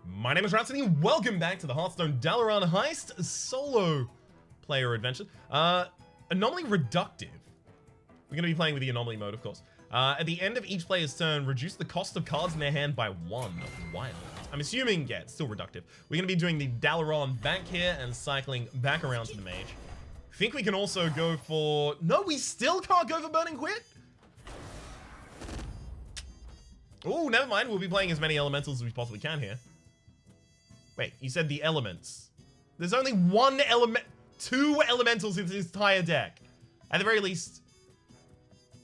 My name is Rhapsody, welcome back to the Hearthstone Dalaran Heist solo player adventure. Anomaly Reductive. We're going to be playing with the anomaly mode, of course. At the end of each player's turn, reduce the cost of cards in their hand by 1. Wild. I'm assuming, yeah, it's still reductive. We're going to be doing the Dalaran back here and cycling back around to the mage. Think we can also go for... No, we still can't go for Burning Quit? Oh, never mind. We'll be playing as many elementals as we possibly can here. Wait, you said the elements. There's only one element... 2 elementals in this entire deck. At the very least,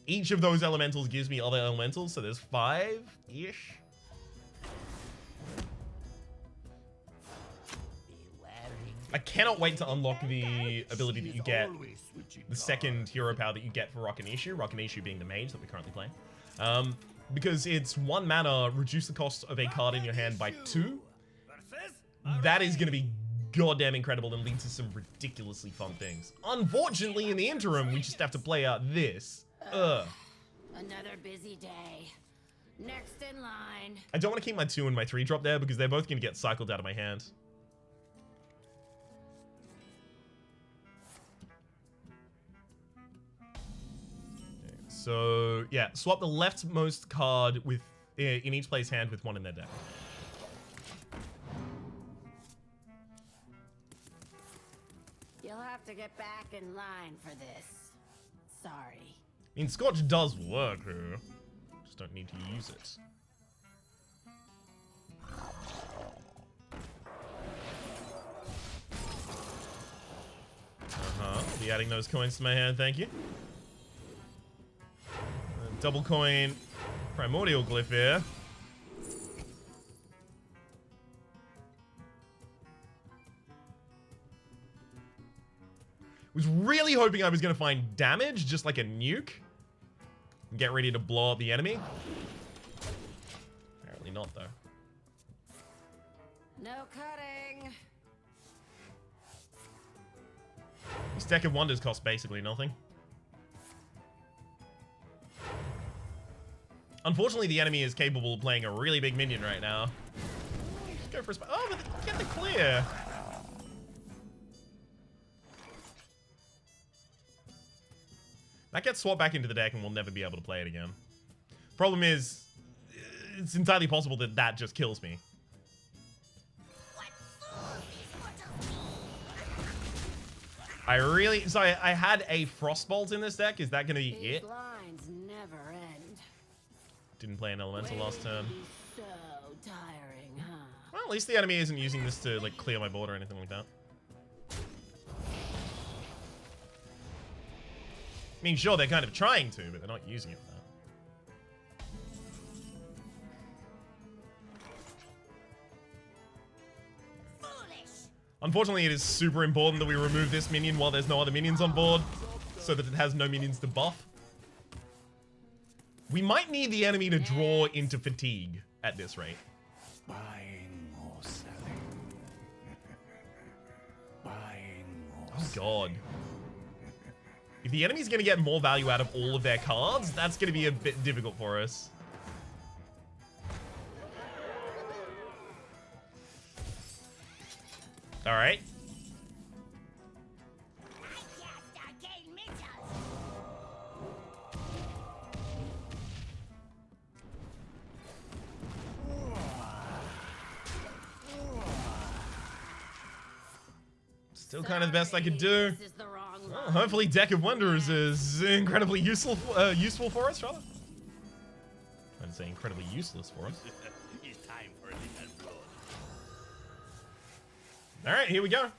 each of those elementals gives me other elementals, so there's 5-ish. I cannot wait to unlock the ability that you get, the second hero power that you get for Rockanishu being the mage that we're currently playing. Because it's 1 mana, reduce the cost of a card in your hand by 2. That is going to be goddamn incredible and lead to some ridiculously fun things. Unfortunately, in the interim, we just have to play out this. Another busy day. Next in line. I don't want to keep my 2 and my 3 drop there because they're both going to get cycled out of my hand. So, yeah, swap the leftmost card with in each player's hand with 1 in their deck. You'll have to get back in line for this. Sorry. I mean, Scorch does work here. Just don't need to use it. Be adding those coins to my hand, thank you. Double coin primordial glyph here. Was really hoping I was going to find damage, just like a nuke. And get ready to blow up the enemy. Apparently not, though. No cutting. This deck of wonders costs basically nothing. Unfortunately, the enemy is capable of playing a really big minion right now. Just go for a spot. Oh, but get the clear. That gets swapped back into the deck and we'll never be able to play it again. Problem is, it's entirely possible that that just kills me. So I had a Frostbolt in this deck. Is that going to be it? Lines never end. Didn't play an elemental last turn. So tiring, huh? Well, at least the enemy isn't using this to like clear my board or anything like that. I mean, sure, they're kind of trying to, but they're not using it for that. Unfortunately, it is super important that we remove this minion while there's no other minions on board, so that it has no minions to buff. We might need the enemy to draw into fatigue at this rate. Buying or selling. Buying or Oh god. If the enemy's going to get more value out of all of their cards, that's going to be a bit difficult for us. Alright. Still kind of the best I could do. Well, hopefully Deck of Wonders is incredibly useful for us, rather. I'd say incredibly useless for us. It's time for a little blood. Alright, here we go.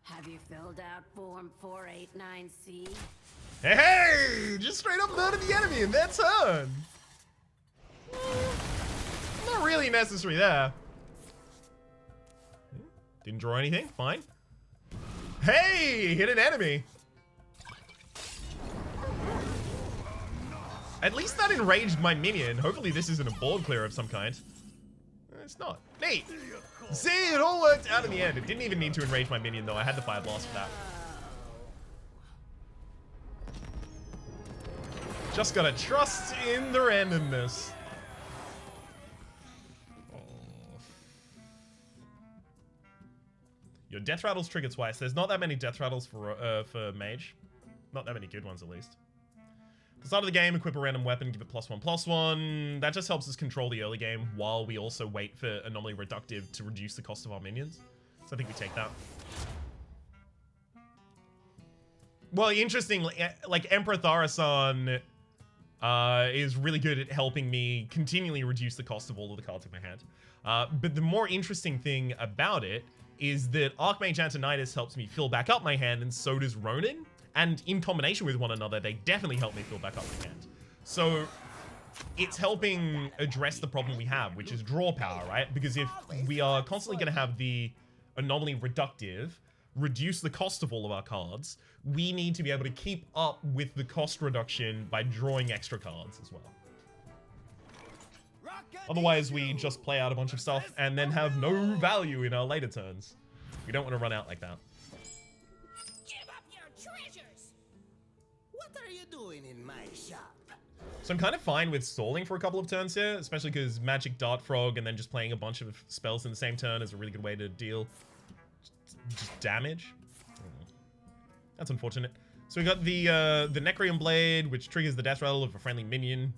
Have you filled out Form 489C? Hey! Just straight up murder the enemy in their turn! Not really necessary there. Didn't draw anything, fine. Hey! Hit an enemy! At least that enraged my minion. Hopefully this isn't a board clear of some kind. It's not. Neat! See, it all worked out in the end. It didn't even need to enrage my minion though. I had the Fire Blast for that. Just gotta trust in the randomness. Your death rattles trigger twice. There's not that many death rattles for mage. Not that many good ones, at least. At the start of the game, equip a random weapon, give it +1/+1. That just helps us control the early game while we also wait for Anomaly Reductive to reduce the cost of our minions. So I think we take that. Well, interestingly, like Emperor Tharasan is really good at helping me continually reduce the cost of all of the cards in my hand. But the more interesting thing about it is that Archmage Antonidas helps me fill back up my hand, and so does Ronin. And in combination with one another, they definitely help me fill back up my hand. So it's helping address the problem we have, which is draw power, right? Because if we are constantly going to have the Anomaly Reductive reduce the cost of all of our cards, we need to be able to keep up with the cost reduction by drawing extra cards as well. Otherwise, we just play out a bunch of stuff and then have no value in our later turns. We don't want to run out like that. Give up your treasures! What are you doing in my shop? So I'm kind of fine with stalling for a couple of turns here, especially because Magic Dart Frog and then just playing a bunch of spells in the same turn is a really good way to deal just damage. That's unfortunate. So we got the Necrium Blade, which triggers the death rattle of a friendly minion.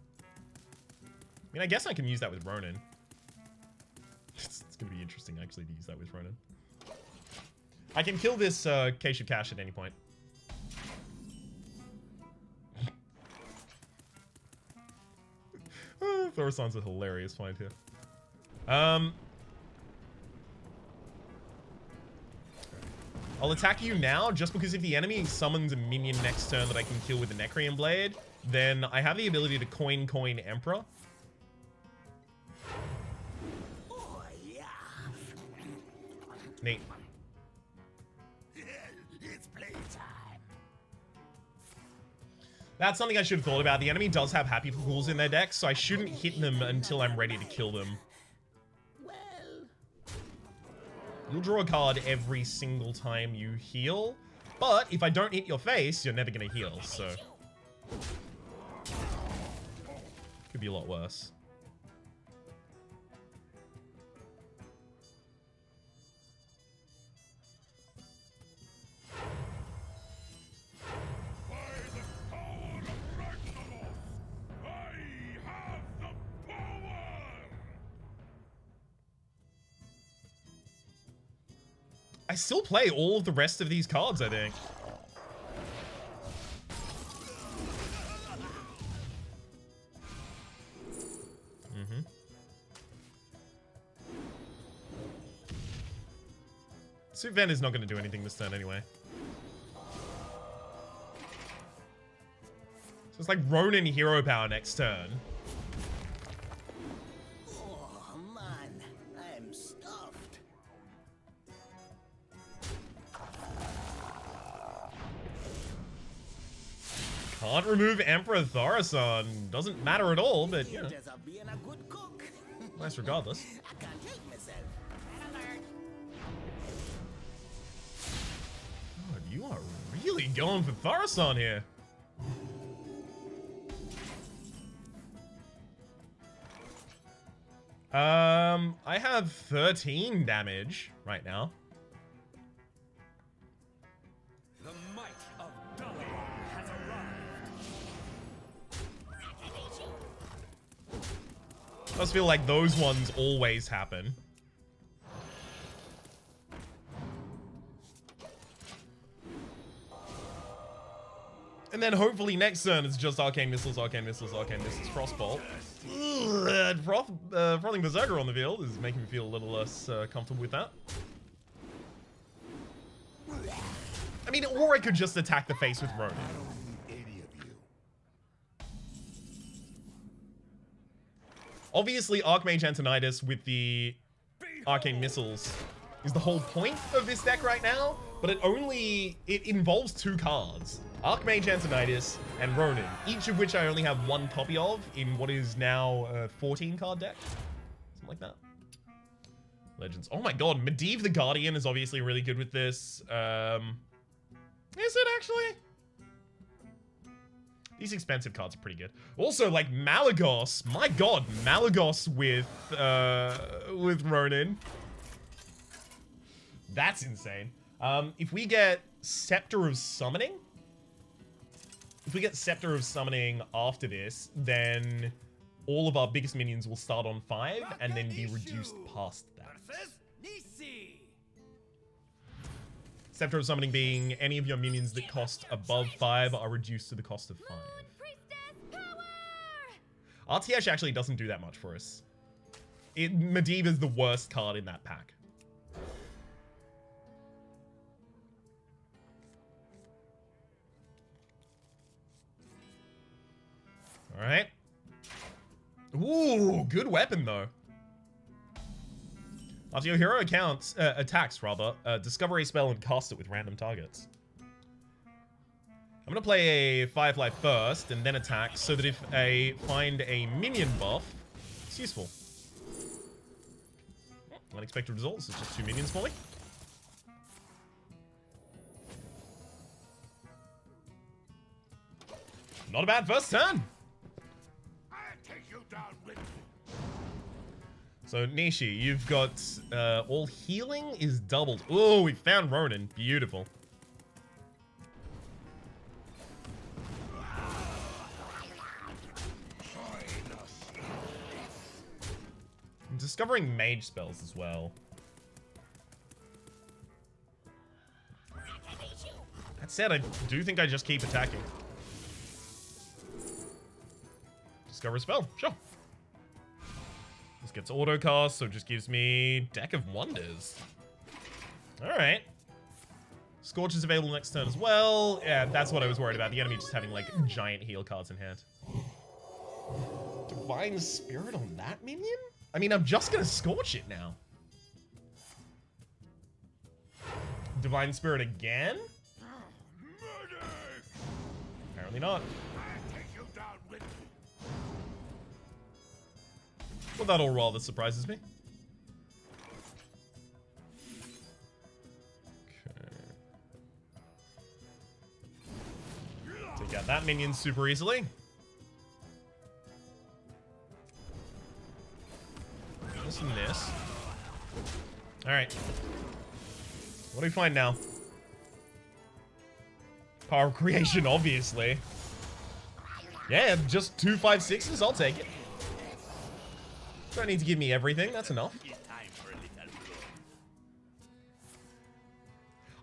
I mean, I guess I can use that with Ronin. It's going to be interesting, actually, to use that with Ronin. I can kill this Cache of Cash at any point. Thorason's a hilarious find here. I'll attack you now, just because if the enemy summons a minion next turn that I can kill with the Necrium Blade, then I have the ability to coin Emperor. Oh, yeah. Neat. It's playtime. That's something I should have thought about. The enemy does have Happy Fools in their deck, so I shouldn't hit them until I'm ready to kill them. Well, You'll draw a card every single time you heal, but if I don't hit your face, you're never going to heal, so... Could be a lot worse. I still play all of the rest of these cards, I think. Suit Van is not going to do anything this turn anyway. So it's like Ronin Hero Power next turn. oh man, I'm stuffed. Can't remove Emperor Tharasan. Doesn't matter at all, but, you know, Just of being a good cook. nice regardless. I can't help myself. God, you are really going for Tharasan here. I have 13 damage right now. The might of Dalaran has arrived. Does feel like those ones always happen. And then hopefully next turn it's just Arcane Missiles, Arcane Missiles, Arcane Missiles, Frostbolt. Frothing Berserker on the field is making me feel a little less comfortable with that. I mean, or I could just attack the face with Ronin. Obviously, Archmage Antonidas with the Arcane Missiles is the whole point of this deck right now, but it involves two cards. Archmage Antonidas and Ronin, each of which I only have one copy of in what is now a 14 card deck. Something like that. Legends. Oh my god, Medivh the Guardian is obviously really good with this. Is it actually? These expensive cards are pretty good. Also, like, Malagos. My god, Malagos with Ronin. That's insane. If we get Scepter of Summoning... If we get Scepter of Summoning after this, then all of our biggest minions will start on 5 and then be reduced past that. Scepter of Summoning being any of your minions that cost above 5 are reduced to the cost of 5. RTH actually doesn't do that much for us. Medivh is the worst card in that pack. Alright. Ooh, good weapon though. After your hero attacks, discover a spell and cast it with random targets. I'm gonna play a Firefly first and then attack so that if I find a minion buff, it's useful. Unexpected results, it's just 2 minions for me. Not a bad first turn. So, Nishi, you've got all healing is doubled. Oh, we found Ronin. Beautiful. I'm discovering mage spells as well. That said, I do think I just keep attacking. Discover a spell. Sure. This gets auto cast, so it just gives me Deck of Wonders. Alright. Scorch is available next turn as well. Yeah, that's what I was worried about. The enemy just having, like, giant heal cards in hand. Divine Spirit on that minion? I mean, I'm just gonna Scorch it now. Divine Spirit again? Apparently not. Well, that'll roll. That surprises me. Okay. Take out that minion super easily. This and this. Alright. What do we find now? Power of Creation, obviously. Yeah, just 2 5/6s. I'll take it. Don't need to give me everything, that's enough.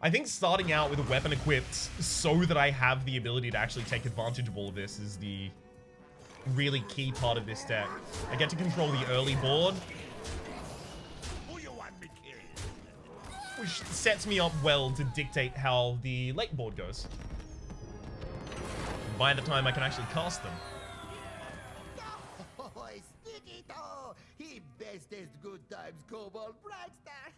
I think starting out with a weapon equipped so that I have the ability to actually take advantage of all of this is the really key part of this deck. I get to control the early board, which sets me up well to dictate how the late board goes. By the time I can actually cast them. Good times, Cobalt Brightstar.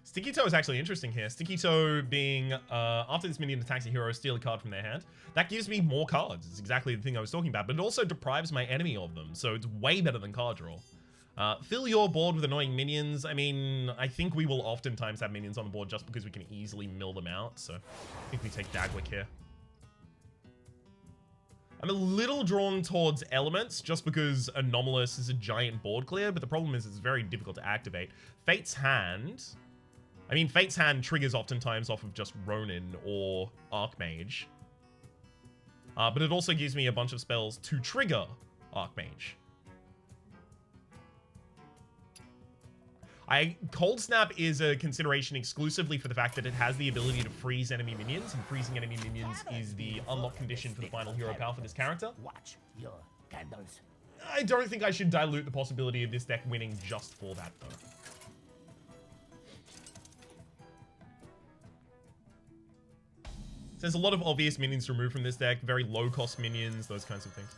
Sticky Toe is actually interesting here. Sticky Toe being, after this minion attacks a hero, steal a card from their hand. That gives me more cards. It's exactly the thing I was talking about, but it also deprives my enemy of them, so it's way better than card draw. Fill your board with annoying minions. I mean, I think we will oftentimes have minions on the board just because we can easily mill them out, so I think we take Dagwick here. I'm a little drawn towards Elements just because Anomalous is a giant board clear, but the problem is it's very difficult to activate. Fate's Hand. I mean, Fate's Hand triggers oftentimes off of just Ronin or Archmage. But it also gives me a bunch of spells to trigger Archmage. Cold Snap is a consideration exclusively for the fact that it has the ability to freeze enemy minions, and freezing enemy minions is the unlock condition for the final hero power for this character. Watch your candles. I don't think I should dilute the possibility of this deck winning just for that, though. There's a lot of obvious minions to remove from this deck, very low-cost minions, those kinds of things.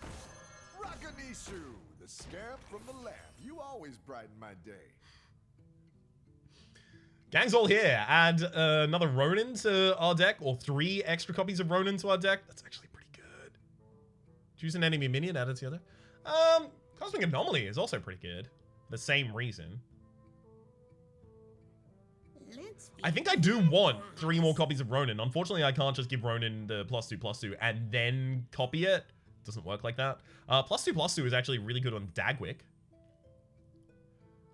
Rakanishu, the scamp from the lab. You always brighten my day. Gang's all here. Add another Ronin to our deck, or 3 extra copies of Ronin to our deck. That's actually pretty good. Choose an enemy minion, add it to the other. Cosmic Anomaly is also pretty good. The same reason. I think I do want 3 more copies of Ronin. Unfortunately, I can't just give Ronin the +2/+2 and then copy it. It doesn't work like that. +2/+2 is actually really good on Dagwick.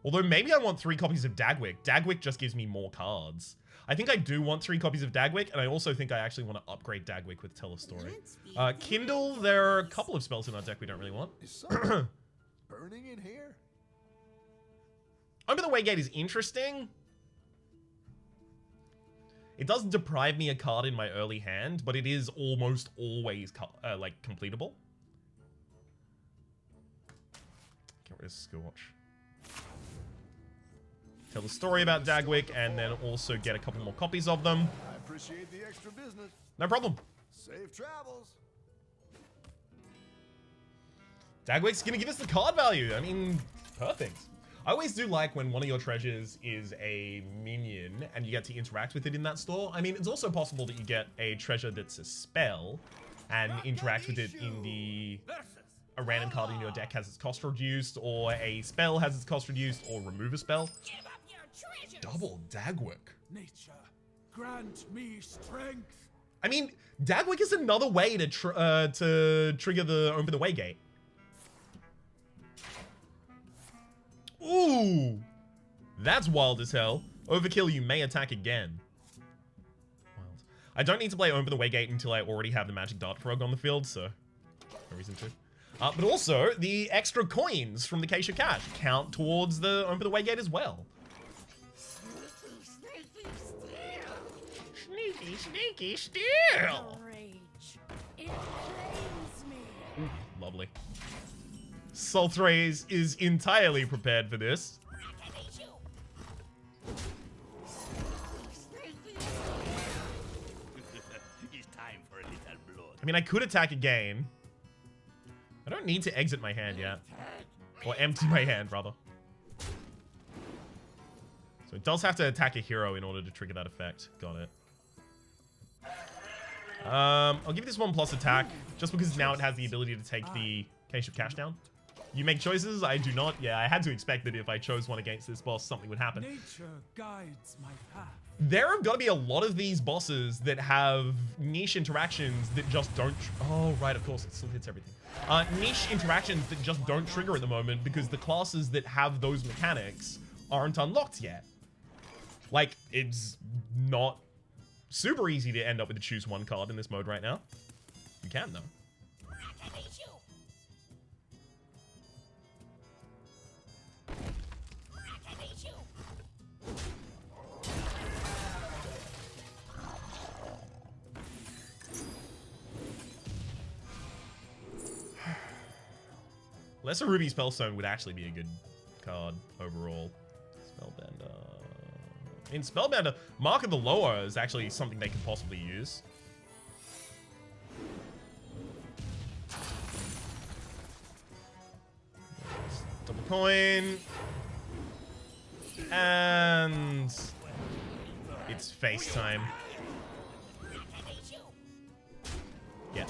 Although maybe I want 3 copies of Dagwick. Dagwick just gives me more cards. I think I do want 3 copies of Dagwick, and I also think I actually want to upgrade Dagwick with Tell a Story. Kindle, there are a couple of spells in our deck we don't really want. Is something burning in here? Open the Waygate is interesting. It does deprive me a card in my early hand, but it is almost always like completable. Get rid of Scorch. Tell the story about Dagwick, and then also get a couple more copies of them. I appreciate the extra business. No problem. Safe travels. Dagwick's gonna give us the card value. I mean, perfect. I always do like when one of your treasures is a minion and you get to interact with it in that store. I mean, it's also possible that you get a treasure that's a spell and interact with it in a random card in your deck has its cost reduced, or a spell has its cost reduced, or remove a spell. Give up your treasures. Double Dagwick. Nature, grant me strength. I mean, Dagwick is another way to trigger the Open the Waygate. Ooh, that's wild as hell. Overkill, you may attack again. Wild. I don't need to play Open the Waygate until I already have the Magic Dart Frog on the field, so no reason to. But also, the extra coins from the Cache of Cash count towards the Open the Waygate as well. Sneaky, sneaky steal! Rage. It claims me. Ooh, lovely. Sultraze is entirely prepared for this. It's time for a little blood. I mean, I could attack again. I don't need to exit my hand yet. Or empty my hand, rather. So it does have to attack a hero in order to trigger that effect. Got it. I'll give this one plus attack, just because now it has the ability to take the Cache of Cash down. You make choices, I do not. Yeah, I had to expect that if I chose one against this boss, something would happen. Nature guides my path. There have got to be a lot of these bosses that have niche interactions that just don't... Oh, right, of course, it still hits everything. Niche interactions that just don't trigger at the moment because the classes that have those mechanics aren't unlocked yet. Like, it's not super easy to end up with a choose one card in this mode right now. You can, though. Lesser Ruby Spellstone would actually be a good card overall. Spellbender. In Spellbender, Mark of the Lower is actually something they could possibly use. Double coin. And it's face time. Yeah.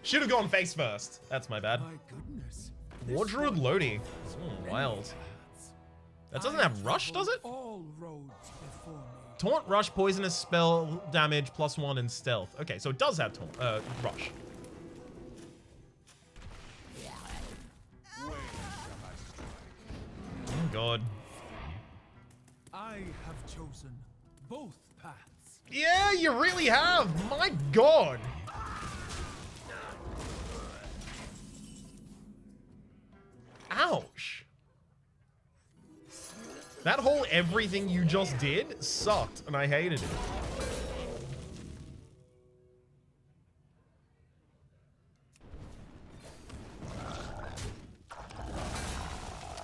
Should have gone face first. That's my bad. My goodness. Wardrobe Lodi. Oh, wild. That doesn't have rush, does it? All roads before me. Taunt, rush, poisonous, spell, damage, +1, and stealth. Okay, so it does have taunt, rush. Oh, God. I have chosen both paths. Yeah, you really have. My God. Ouch. That whole everything you just did sucked, and I hated it.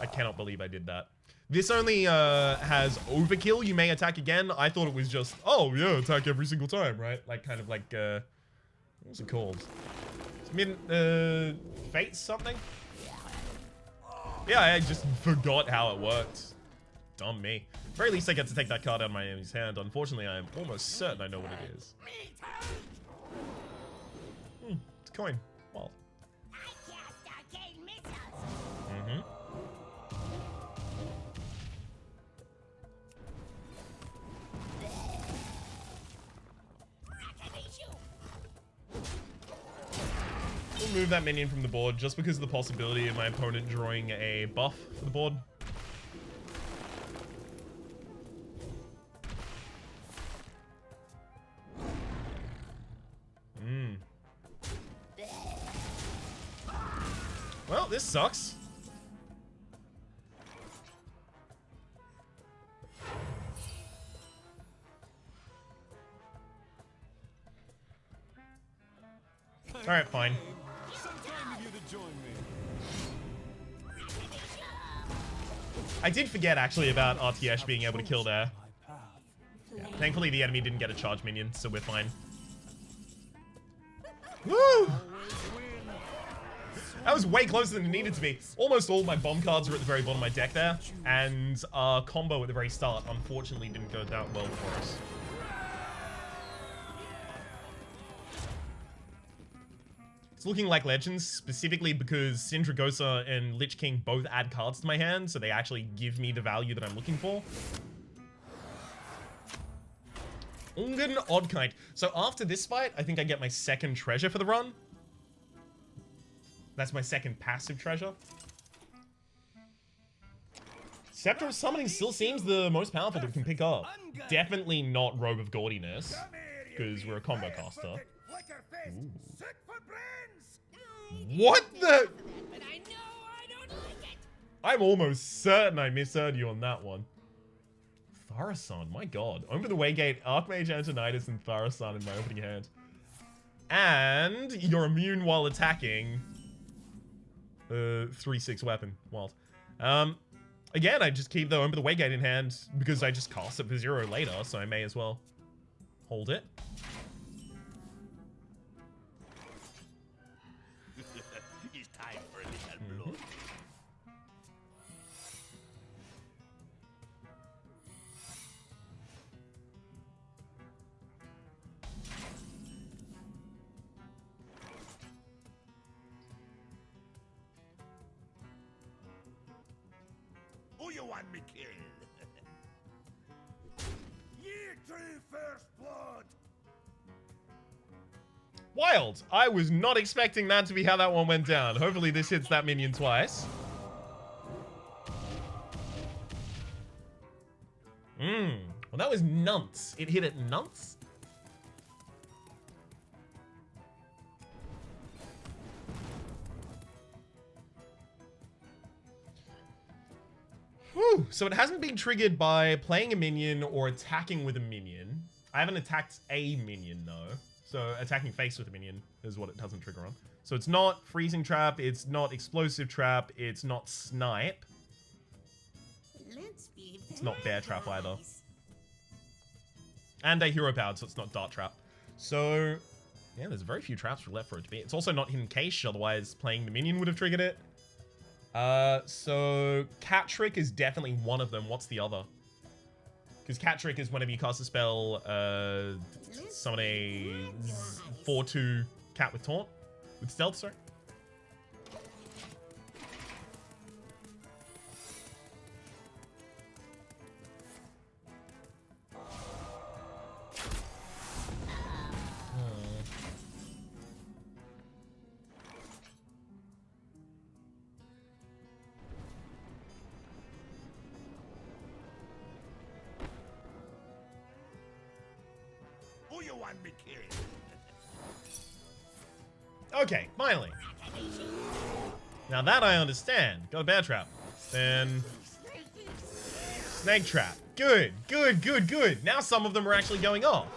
I cannot believe I did that. This only has overkill. You may attack again. I thought it was just, oh yeah, attack every single time, right? Like kind of like, what's it called? I mean, fate something? Yeah, I just forgot how it worked. Dumb me. At very least I get to take that card out of my enemy's hand. Unfortunately, I am almost certain I know what it is. It's a coin. Well. remove that minion from the board just because of the possibility of my opponent drawing a buff for the board. Well, this sucks. Alright, fine. I did forget, actually, about RTS being able to kill there. Yeah, thankfully, the enemy didn't get a charge minion, so we're fine. Woo! That was way closer than it needed to be. Almost all my bomb cards are at the very bottom of my deck there, and our combo at the very start, unfortunately, didn't go that well for us. It's looking like Legends, specifically because Sindragosa and Lich King both add cards to my hand, so they actually give me the value that I'm looking for. Ungan Oddkite. So after this fight, I think I get my second treasure for the run. That's my second passive treasure. Scepter of Summoning still seems the most powerful that we can pick up. Definitely not Robe of Gaudiness, because we're a combo caster. Ooh. What the? But I know I don't like it. I'm almost certain I misheard you on that one. Tharasan, my god. Open the Waygate, Archmage Antonidas, and Tharasan in my opening hand. And you're immune while attacking. 3/6 weapon. Wild. Again, I just keep the Open the Waygate in hand because I just cast it for 0 later, so I may as well hold it. It's time for a little blood. Who you want me kill? Year 2 first blood. Wild. I was not expecting that to be how that one went down. Hopefully this hits that minion twice. Well, that was nunts. It hit at nunts? Whew. So it hasn't been triggered by playing a minion or attacking with a minion. I haven't attacked a minion, though. So attacking face with a minion is what it doesn't trigger on. So it's not Freezing Trap, it's not Explosive Trap, it's not Snipe. It's not Bear Trap either. And a Hero Powered, so it's not Dart Trap. So, yeah, there's very few traps left for it to be. It's also not Hidden Cache, otherwise playing the minion would have triggered it. So Cat Trick is definitely one of them. What's the other? Because Cat Trick is whenever you cast a spell, summon a 4/2 cat with taunt. With stealth, sorry. Who you want me kill? Okay, finally. Now that I understand. Got a Bear Trap. Then Snake Trap. Good, good, good, good. Now some of them are actually going off.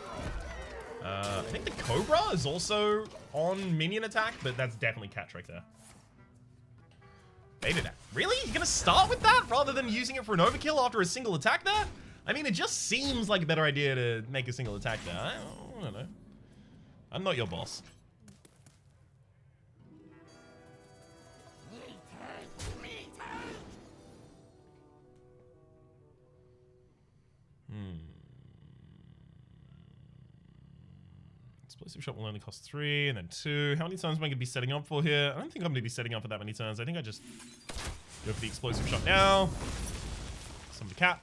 I think the Cobra is also on minion attack, but that's definitely Cat Trick there. Baited that. Really? You're gonna start with that rather than using it for an overkill after a single attack there? I mean, it just seems like a better idea to make a single attack there. I don't know. I'm not your boss. Explosive Shot will only cost 3, and then 2. How many turns am I going to be setting up for here? I don't think I'm going to be setting up for that many turns. I think I just go for the Explosive Shot now. Summon the cat.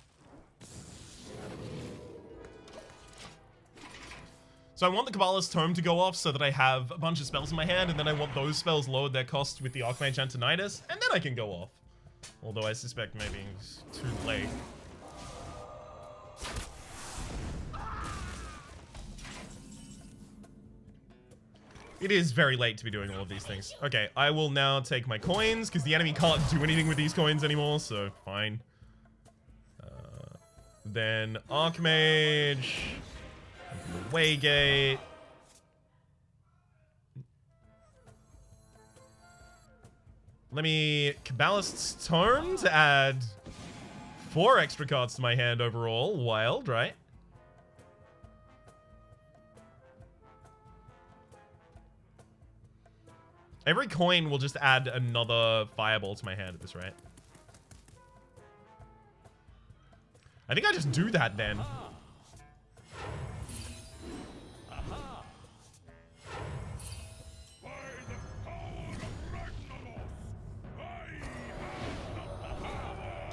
So I want the Kabbalist's Tome to go off so that I have a bunch of spells in my hand, and then I want those spells lowered their cost with the Archmage Antonidas, and then I can go off. Although I suspect maybe it's too late. It is very late to be doing all of these things. Okay, I will now take my coins, because the enemy can't do anything with these coins anymore, so fine. Then Archmage. The Waygate. Let me Kabbalist's Tome to add 4 extra cards to my hand overall. Wild, right? Every coin will just add another fireball to my hand at this rate. I think I just do that then.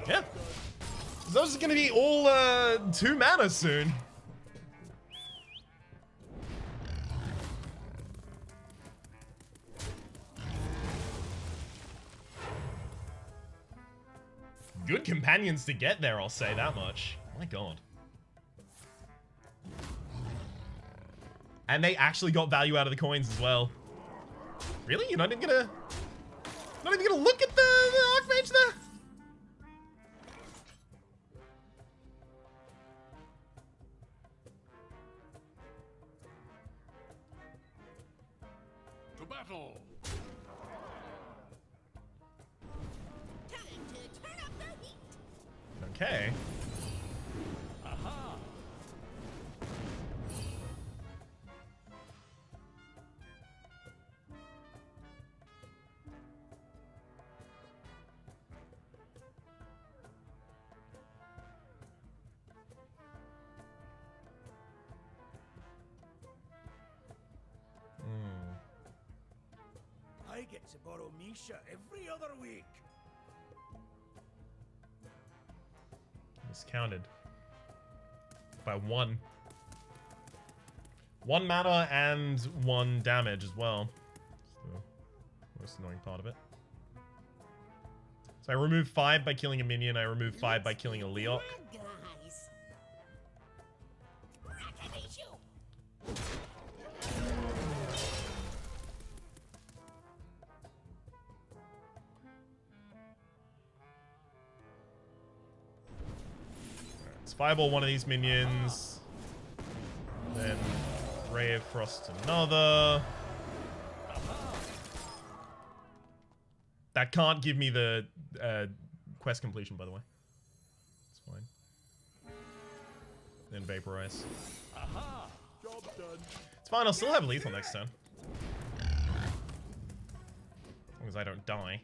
Yeah. Those are gonna be all 2 mana soon. Good companions to get there, I'll say that much. My god. And they actually got value out of the coins as well. Really? You're not even gonna look at the Archmage there? To battle! Okay. Aha! I get to borrow Misha every other week. Miscounted. By 1. 1 mana and 1 damage as well. That's the most annoying part of it. So I remove 5 by killing a minion, I remove 5 by killing a Leok. Guys. Let's fireball one of these minions. Then Ray of Frost another. That can't give me the quest completion, by the way. It's fine. Then Vaporize. Job done. It's fine, I'll still have lethal next turn. As long as I don't die.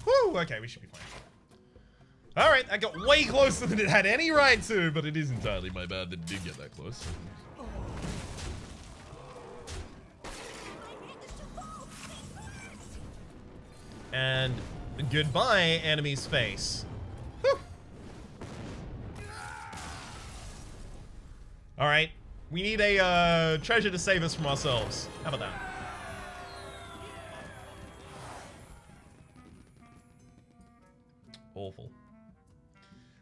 Woo! Okay, we should be fine. Alright, I got way closer than it had any right to, but it is entirely my bad that it did get that close. And goodbye, enemy's face. Whew. Alright, we need a treasure to save us from ourselves. How about that? Awful.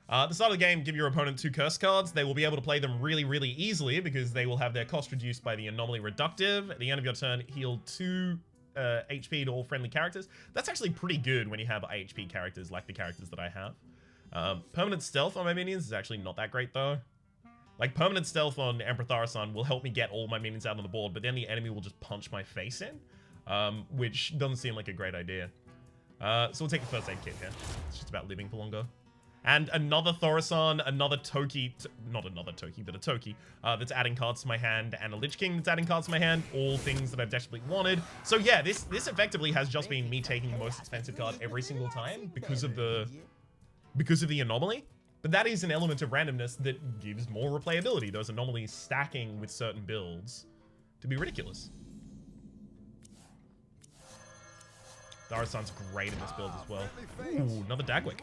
At the start of the game, give your opponent 2 curse cards. They will be able to play them really, really easily because they will have their cost reduced by the anomaly reductive. At the end of your turn, heal 2 HP to all friendly characters. That's actually pretty good when you have HP characters like the characters that I have. Permanent stealth on my minions is actually not that great though. Like, permanent stealth on Emperor Tharasan will help me get all my minions out on the board, but then the enemy will just punch my face in, which doesn't seem like a great idea. So we'll take the first aid kit here. It's just about living for longer. And another Thaurissan, another Toki, not another Toki, but a Toki, that's adding cards to my hand, and a Lich King that's adding cards to my hand, all things that I've desperately wanted. So yeah, this effectively has just been me taking the most expensive card every single time because of the anomaly. But that is an element of randomness that gives more replayability. Those anomalies stacking with certain builds to be ridiculous. Thaurissan's great in this build as well. Ooh, another Dagwick.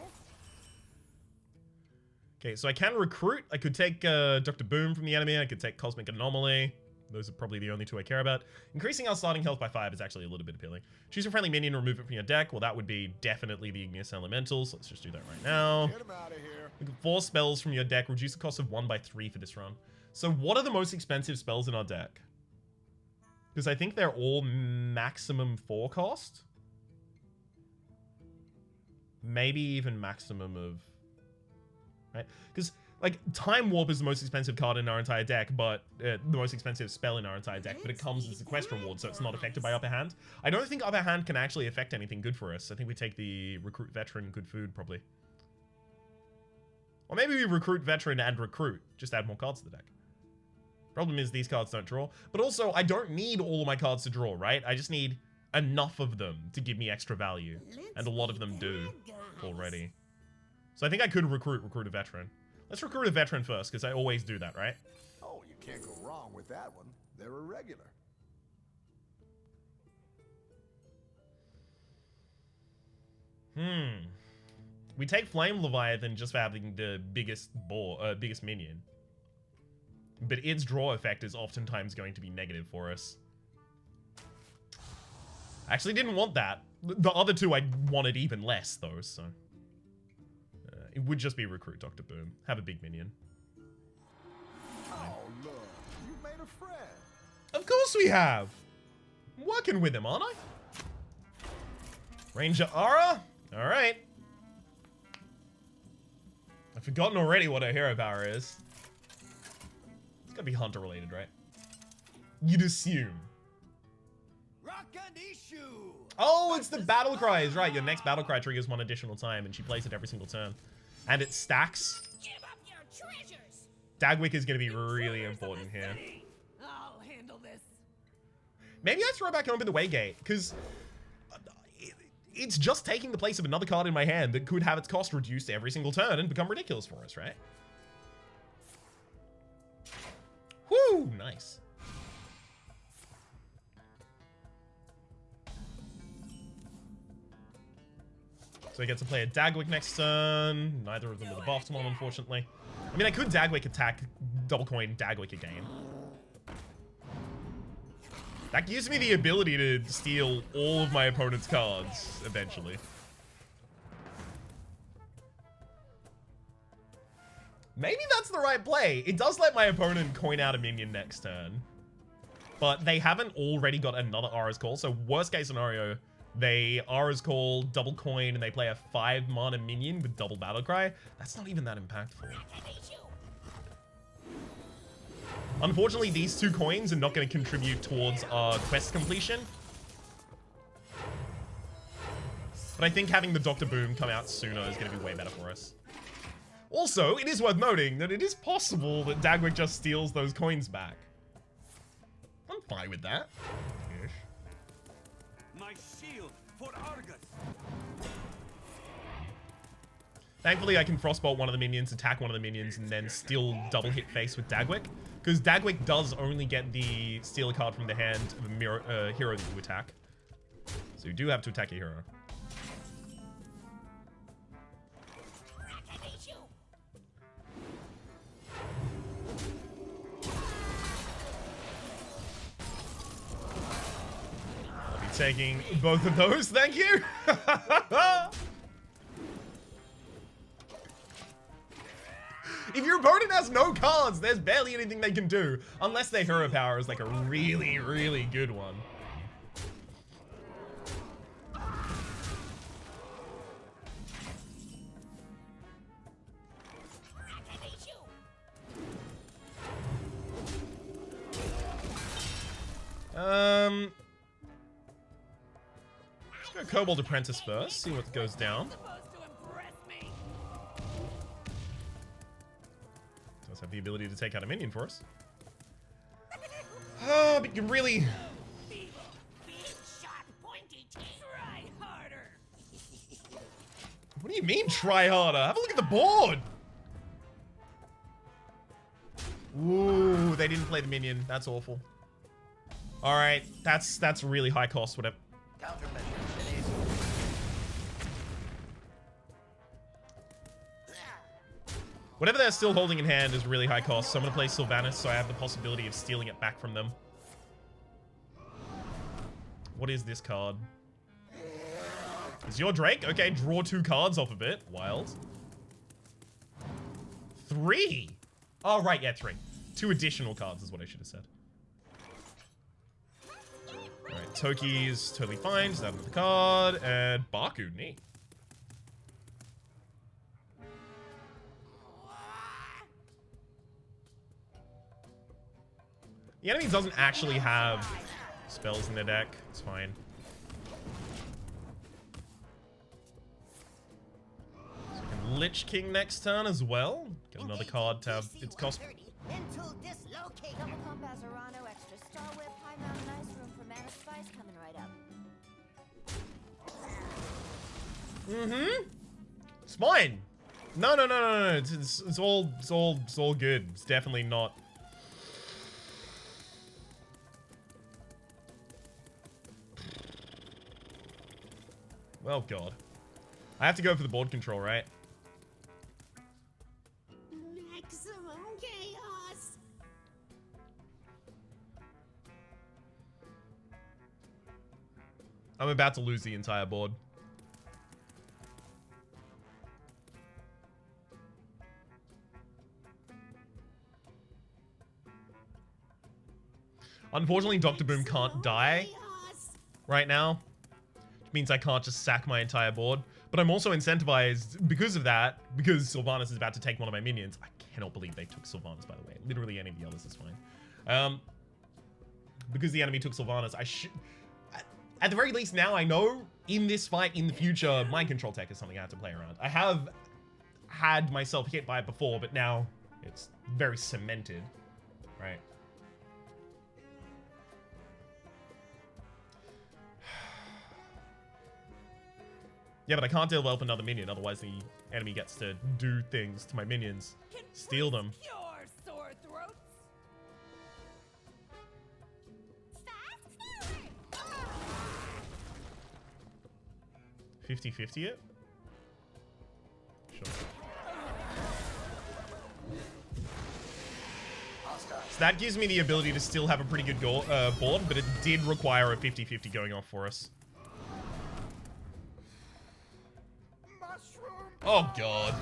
Okay, so I can recruit. I could take Dr. Boom from the enemy. I could take Cosmic Anomaly. Those are probably the only two I care about. Increasing our starting health by 5 is actually a little bit appealing. Choose a friendly minion, remove it from your deck. Well, that would be definitely the Igneous Elementals. Let's just do that right now. Get him out of here. Look at 4 spells from your deck. Reduce the cost of 1 by 3 for this run. So what are the most expensive spells in our deck? Because I think they're all maximum 4 cost. Maybe even maximum of... Right? Because... like, Time Warp is the most expensive card in our entire deck, but the most expensive spell in our entire deck, but it comes as a quest reward, so it's not affected by Upper Hand. I don't think Upper Hand can actually affect anything good for us. I think we take the Recruit Veteran, Good Food, probably. Or maybe we Recruit Veteran and Recruit. Just add more cards to the deck. Problem is, these cards don't draw. But also, I don't need all of my cards to draw, right? I just need enough of them to give me extra value. And a lot of them do already. So I think I could recruit a Veteran. Let's recruit a Veteran first, because I always do that, right? Oh, you can't go wrong with that one. They're irregular. We take Flame Leviathan just for having the biggest minion. But its draw effect is oftentimes going to be negative for us. I actually didn't want that. The other two I wanted even less, though, so... it would just be Recruit Dr. Boom. Have a big minion. Oh, look. You made a friend. Of course we have! I'm working with him, aren't I? Ranger Aura? Alright. I've forgotten already what her hero power is. It's gotta be Hunter related, right? You'd assume. Oh, it's the battle cries, right? Your next battle cry triggers 1 additional time, and she plays it every single turn. And it stacks. Give up your treasures. Dagwick is going to be really important here. I'll handle this. Maybe I throw back Open the Waygate, because it's just taking the place of another card in my hand that could have its cost reduced every single turn and become ridiculous for us, right? Whoo, nice. So he gets to play a Dagwick next turn. Neither of them with a buffed one, unfortunately. I mean, I could Dagwick attack, double coin Dagwick again. That gives me the ability to steal all of my opponent's cards, eventually. Maybe that's the right play. It does let my opponent coin out a minion next turn. But they haven't already got another Aura's Call, so worst case scenario... they Aura's Call, double coin, and they play a 5 mana minion with double battle cry. That's not even that impactful. Unfortunately, these 2 coins are not going to contribute towards our quest completion. But I think having the Dr. Boom come out sooner is going to be way better for us. Also, it is worth noting that it is possible that Dagwick just steals those coins back. I'm fine with that. Ish. My shield for Argus. Thankfully, I can Frostbolt one of the minions, attack one of the minions, and then still double hit face with Dagwick. Because Dagwick does only get the steal a card from the hand of a hero that you attack. So you do have to attack your hero. I'll be taking both of those, thank you! If your opponent has no cards, there's barely anything they can do. Unless their hero power is like a really, really good one. Let's go Kobold Apprentice first, see what goes down. Does have the ability to take out a minion for us. Oh, but you can really... What do you mean, try harder? Have a look at the board! Ooh, they didn't play the minion. That's awful. Alright, that's really high cost, whatever. Whatever they're still holding in hand is really high cost, so I'm going to play Sylvanas so I have the possibility of stealing it back from them. What is this card? Is your Drake? Okay, draw 2 cards off of it. Wild. 3! Oh, right, yeah, 3. 2 additional cards is what I should have said. Alright, Toki's totally fine. Just add another card. And Baku, neat. The enemy doesn't actually have spells in their deck. It's fine. So we can Lich King next turn as well. Get another card to have its cost. Double Compass Arano, extra Star Whip, High Mountain Ice Room for Mana Spice coming right up. Mm-hmm. It's fine. No. It's all good. It's definitely not. Well, God. I have to go for the board control, right? Maximum chaos. I'm about to lose the entire board. Unfortunately, Dr. Boom can't die right now. Which means I can't just sack my entire board. But I'm also incentivized because of that, because Sylvanas is about to take one of my minions. I cannot believe they took Sylvanas, by the way. Literally any of the others is fine. Because the enemy took Sylvanas, I should... At the very least now, I know in this fight in the future, mind control tech is something I have to play around. I have had myself hit by it before, but now it's very cemented, right? Yeah, but I can't deal well with another minion, otherwise the enemy gets to do things to my minions. Steal them. Your sore throats. 50-50 it? Sure. So that gives me the ability to still have a pretty good board, but it did require a 50-50 going off for us. Oh, God.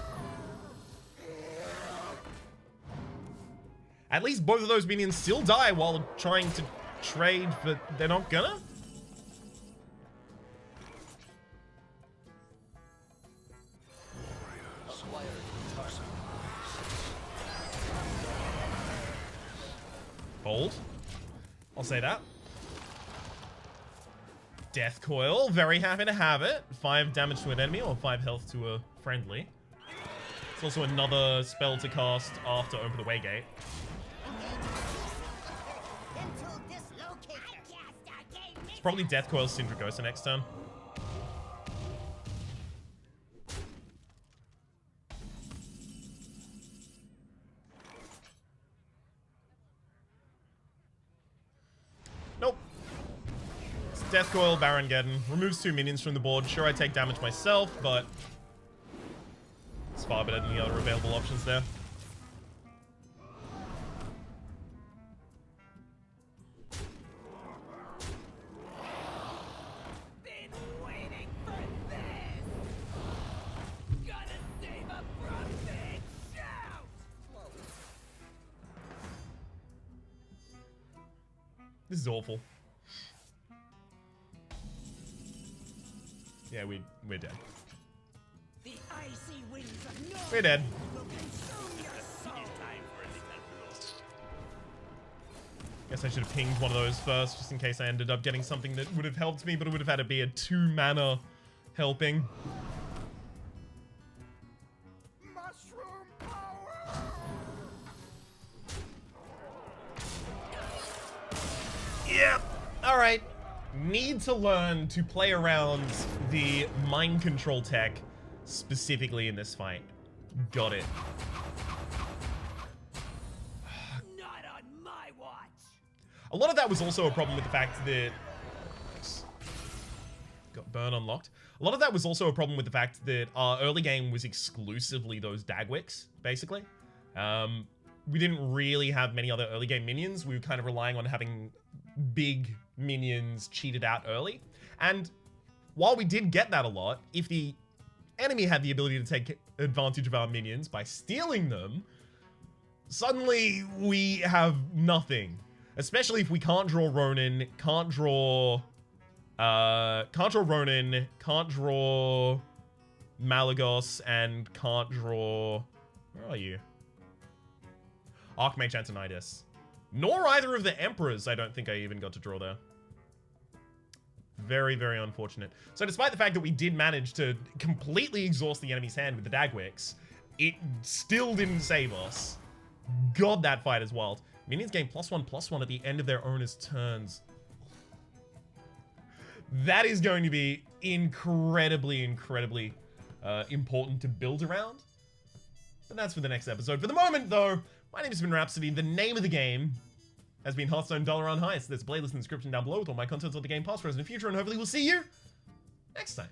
At least both of those minions still die while trying to trade, but they're not gonna? Bold. I'll say that. Death Coil, very happy to have it. 5 damage to an enemy or 5 health to a friendly. It's also another spell to cast after Open the Waygate. It's probably Death Coil Syndragosa next turn. Nope. It's Death Coil, Baron Geddon. Removes 2 minions from the board. Sure, I take damage myself, but it's far better than the other available options there. Been waiting for this. Gotta save up from big shout. This is awful. Yeah, we're dead. The icy winds of North We're dead. will consume your soul. Time for a little blow. Guess I should have pinged one of those first, just in case I ended up getting something that would have helped me, but it would have had to be a 2-mana helping. Mushroom power! Yep. All right. Need to learn to play around the mind control tech specifically in this fight. Got it. Not on my watch. A lot of that was also a problem with the fact that got burn unlocked. A lot of that was also a problem with the fact that our early game was exclusively those Dagwicks, basically. We didn't really have many other early game minions. We were kind of relying on having big minions cheated out early. And while we did get that a lot, if the enemy had the ability to take advantage of our minions by stealing them, suddenly we have nothing. Especially if we can't draw Ronin, can't draw Ronin, can't draw Malagos, and can't draw... Where are you? Archmage Antonidas. Nor either of the Emperors I don't think I even got to draw there. Very, very unfortunate. So despite the fact that we did manage to completely exhaust the enemy's hand with the Dagwicks, it still didn't save us. God, that fight is wild. Minions gain +1/+1 at the end of their owner's turns. That is going to be incredibly, incredibly important to build around. But that's for the next episode. For the moment, though, my name has been Rhapsody. The name of the game has been Hearthstone Dalaran Heist. There's a playlist in the description down below with all my content on the game, past, present, and future, and hopefully we'll see you next time.